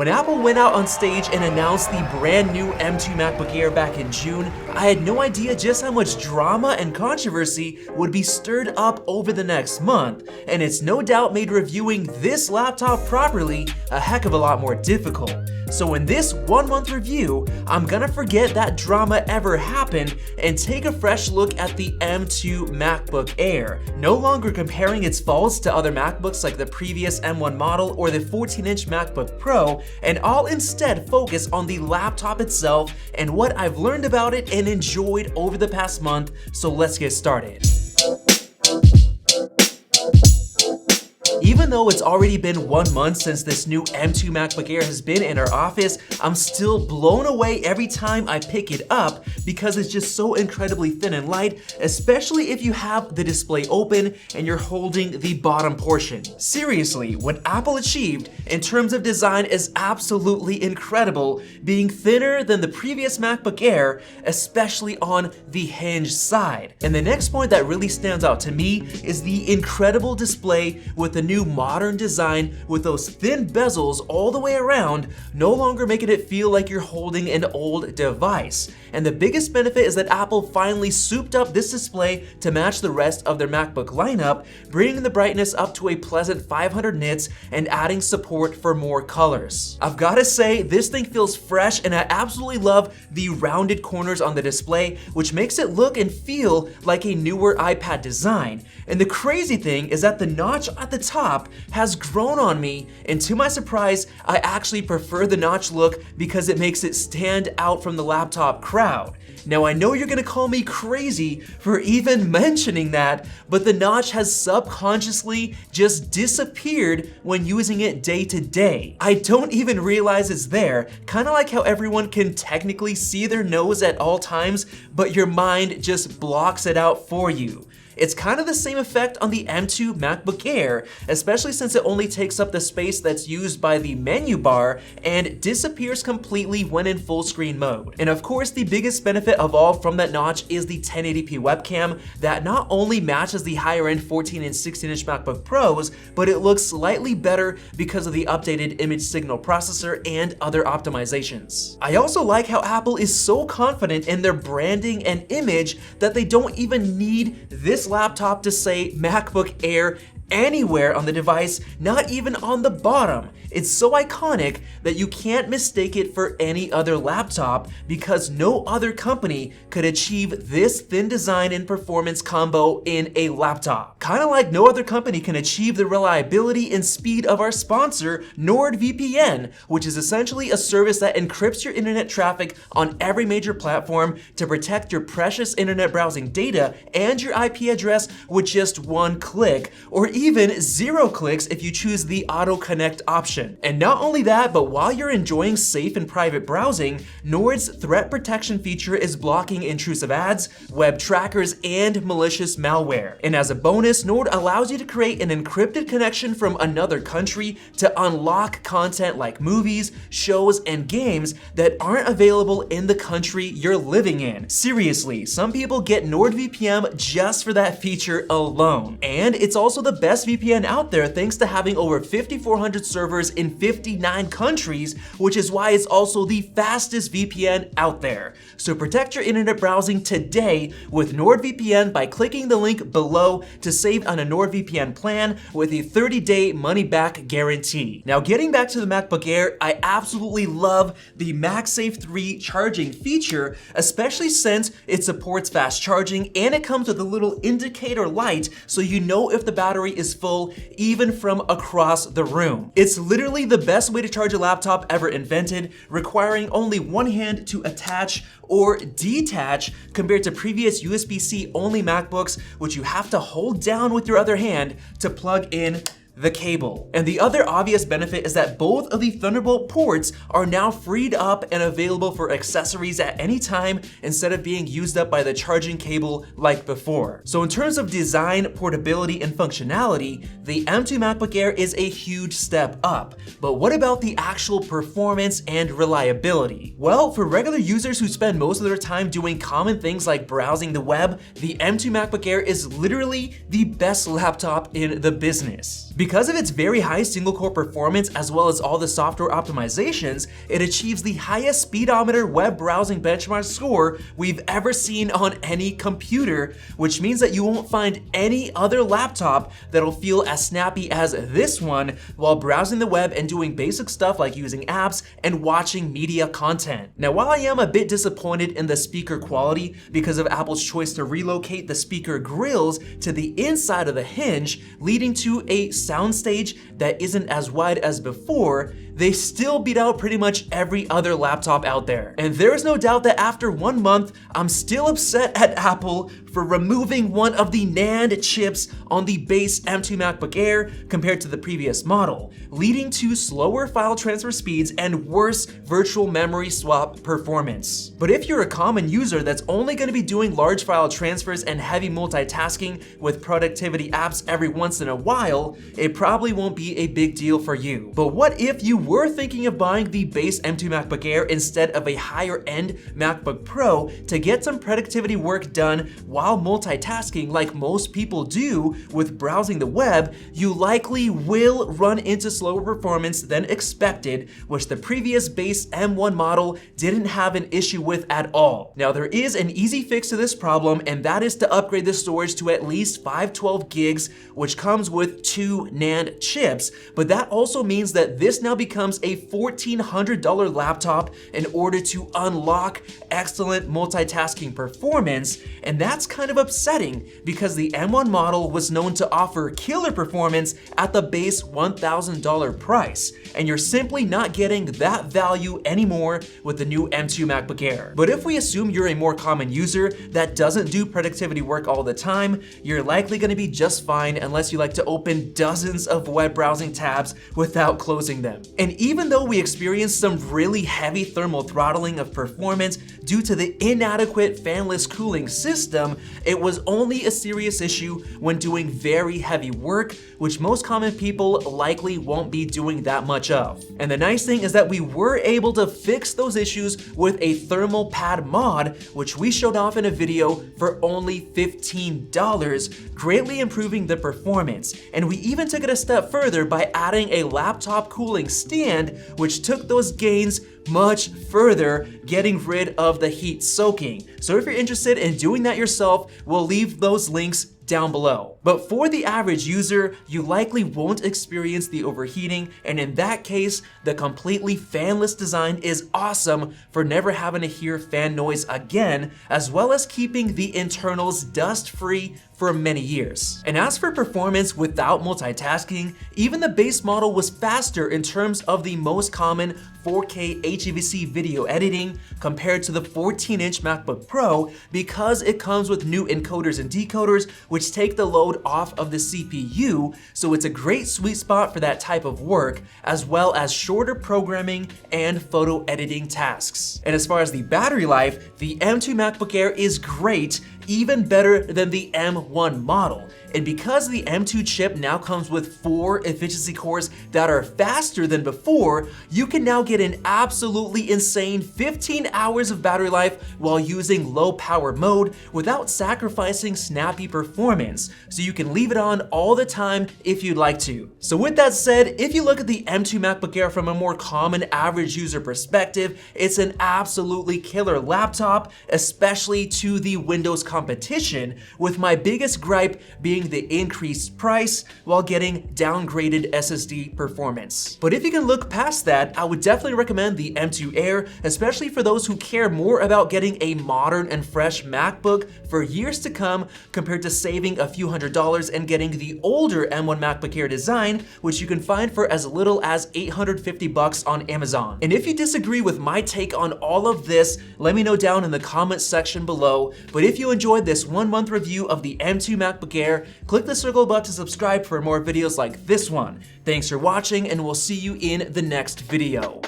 When Apple went out on stage and announced the brand new M2 MacBook Air back in June, I had no idea just how much drama and controversy would be stirred up over the next month, and it's no doubt made reviewing this laptop properly a heck of a lot more difficult. So in this 1 month review, I'm gonna forget that drama ever happened and take a fresh look at the M2 MacBook Air, no longer comparing its faults to other MacBooks like the previous M1 model or the 14-inch MacBook Pro, and I'll instead focus on the laptop itself and what I've learned about it and enjoyed over the past month, so let's get started. Even though it's already been 1 month since this new M2 MacBook Air has been in our office, I'm still blown away every time I pick it up because it's just so incredibly thin and light, especially if you have the display open and you're holding the bottom portion. Seriously, what Apple achieved in terms of design is absolutely incredible, being thinner than the previous MacBook Air, especially on the hinged side. And the next point that really stands out to me is the incredible display with the new modern design with those thin bezels all the way around, no longer making it feel like you're holding an old device. And the biggest benefit is that Apple finally souped up this display to match the rest of their MacBook lineup, bringing the brightness up to a pleasant 500 nits and adding support for more colors. I've gotta say, this thing feels fresh, and I absolutely love the rounded corners on the display, which makes it look and feel like a newer iPad design. And the crazy thing is that the notch at the top has grown on me, and to my surprise, I actually prefer the notch look because it makes it stand out from the laptop crowd. Now I know you're gonna call me crazy for even mentioning that, but the notch has subconsciously just disappeared when using it day to day. I don't even realize it's there, kinda like how everyone can technically see their nose at all times, but your mind just blocks it out for you. It's kind of the same effect on the M2 MacBook Air, especially since it only takes up the space that's used by the menu bar and disappears completely when in full screen mode. And of course, the biggest benefit of all from that notch is the 1080p webcam that not only matches the higher end 14 and 16-inch MacBook Pros, but it looks slightly better because of the updated image signal processor and other optimizations. I also like how Apple is so confident in their branding and image that they don't even need this laptop to say MacBook Air anywhere on the device, not even on the bottom. It's so iconic that you can't mistake it for any other laptop because no other company could achieve this thin design and performance combo in a laptop. Kind of like no other company can achieve the reliability and speed of our sponsor, NordVPN, which is essentially a service that encrypts your internet traffic on every major platform to protect your precious internet browsing data and your IP address with just one click, or even 0 clicks if you choose the auto connect option. And not only that, but while you're enjoying safe and private browsing, Nord's threat protection feature is blocking intrusive ads, web trackers, and malicious malware. And as a bonus, Nord allows you to create an encrypted connection from another country to unlock content like movies, shows, and games that aren't available in the country you're living in. Seriously, some people get NordVPN just for that feature alone. And it's also the best VPN out there thanks to having over 5,400 servers in 59 countries, which is why it's also the fastest VPN out there. So protect your internet browsing today with NordVPN by clicking the link below to save on a NordVPN plan with a 30-day money-back guarantee. Now getting back to the MacBook Air, I absolutely love the MagSafe 3 charging feature, especially since it supports fast charging and it comes with a little indicator light so you know if the battery is full even from across the room. It's literally the best way to charge a laptop ever invented, requiring only one hand to attach or detach compared to previous USB-C only MacBooks, which you have to hold down with your other hand to plug in the cable. And the other obvious benefit is that both of the Thunderbolt ports are now freed up and available for accessories at any time instead of being used up by the charging cable like before. So in terms of design, portability, and functionality, the M2 MacBook Air is a huge step up. But what about the actual performance and reliability? Well, for regular users who spend most of their time doing common things like browsing the web, the M2 MacBook Air is literally the best laptop in the business. Because of its very high single-core performance as well as all the software optimizations, it achieves the highest speedometer web browsing benchmark score we've ever seen on any computer, which means that you won't find any other laptop that'll feel as snappy as this one while browsing the web and doing basic stuff like using apps and watching media content. Now, while I am a bit disappointed in the speaker quality because of Apple's choice to relocate the speaker grills to the inside of the hinge, leading to a soundstage that isn't as wide as before, they still beat out pretty much every other laptop out there. And there's no doubt that after 1 month, I'm still upset at Apple for removing one of the NAND chips on the base M2 MacBook Air compared to the previous model, leading to slower file transfer speeds and worse virtual memory swap performance. But if you're a common user that's only going to be doing large file transfers and heavy multitasking with productivity apps every once in a while, it probably won't be a big deal for you. But what if you were thinking of buying the base M2 MacBook Air instead of a higher end MacBook Pro to get some productivity work done while multitasking like most people do with browsing the web? You likely will run into slower performance than expected, which the previous base M1 model didn't have an issue with at all. Now, there is an easy fix to this problem, and that is to upgrade the storage to at least 512 gigs, which comes with 2 NAND chips, but that also means that this now becomes a $1,400 laptop in order to unlock excellent multitasking performance, and that's kind of upsetting because the M1 model was known to offer killer performance at the base $1,000 price, and you're simply not getting that value anymore with the new M2 MacBook Air. But if we assume you're a more common user that doesn't do productivity work all the time, you're likely going to be just fine unless you like to open dozens of web browsing tabs without closing them. And even though we experienced some really heavy thermal throttling of performance due to the inadequate fanless cooling system, it was only a serious issue when doing very heavy work, which most common people likely won't be doing that much of. And the nice thing is that we were able to fix those issues with a thermal pad mod, which we showed off in a video for only $15, greatly improving the performance. And we even took it a step further by adding a laptop cooling stand, which took those gains much further, getting rid of the heat soaking. So if you're interested in doing that yourself, we'll leave those links down below. But for the average user, you likely won't experience the overheating, and in that case, the completely fanless design is awesome for never having to hear fan noise again, as well as keeping the internals dust-free for many years. And as for performance without multitasking, even the base model was faster in terms of the most common 4K HEVC video editing compared to the 14-inch MacBook Pro because it comes with new encoders and decoders which take the load off of the CPU, so it's a great sweet spot for that type of work, as well as shorter programming and photo editing tasks. And as far as the battery life, the M2 MacBook Air is great, even better than the M1 model. And because the M2 chip now comes with 4 efficiency cores that are faster than before, you can now get an absolutely insane 15 hours of battery life while using low power mode without sacrificing snappy performance. So you can leave it on all the time if you'd like to. So with that said, if you look at the M2 MacBook Air from a more common average user perspective, it's an absolutely killer laptop, especially to the Windows competition, with my biggest gripe being the increased price while getting downgraded SSD performance. But if you can look past that, I would definitely recommend the M2 Air, especially for those who care more about getting a modern and fresh MacBook for years to come compared to saving a few $100s and getting the older M1 MacBook Air design, which you can find for as little as $850 on Amazon. And if you disagree with my take on all of this, let me know down in the comments section below. But if you enjoyed this 1-month review of the M2 MacBook Air, click the circle button to subscribe for more videos like this one. Thanks for watching, and we'll see you in the next video.